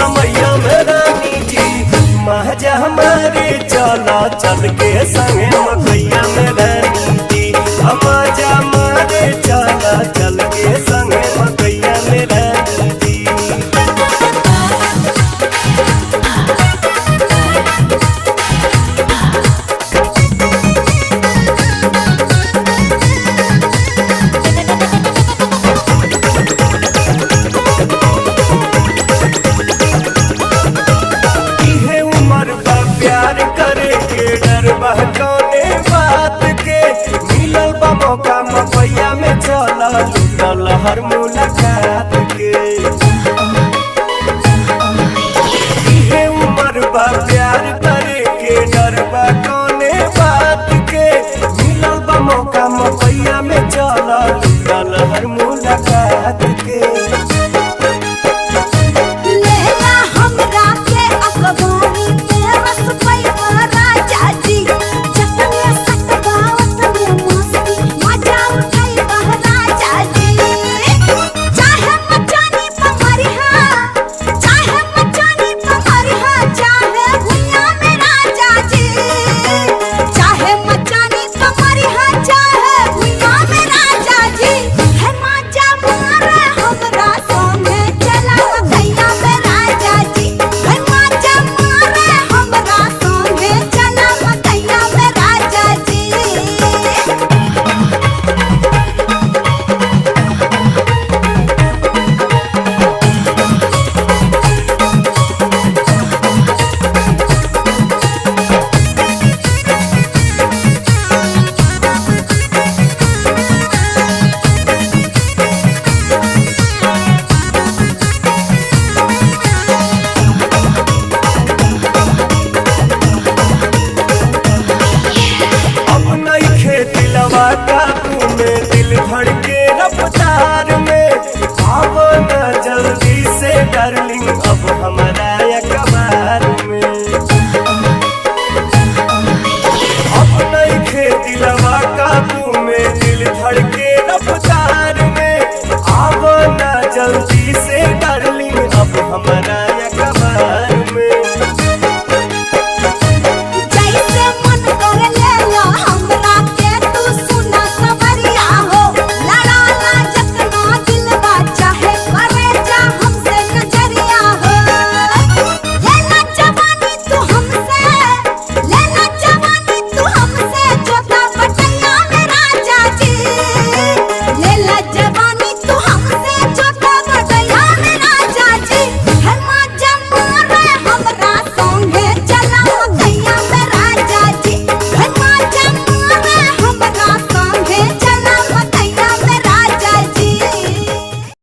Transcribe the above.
समैया में रानी जी महजा हमारे चला चल के संगे मकैया में रानी जी महजा हमारे चला चल के संगे मकैया में रानी जी। प्यार करे के डर बहकाने बात के मिलल बा मौका मकैया में चला लूटल हर मुलाकात के इहे उम्र बा प्यार करे के डर बहकाने बात के मिलल बा मौका मकैया में चला लूटल हर मुलाकात के। काबू में दिल धड़के रफ्तार में अब न जल्दी से डार्लिंग अब हमारा अखबार में अब नहीं खेती लवा काबू में दिल धड़के रफ्तार में अब न जल्दी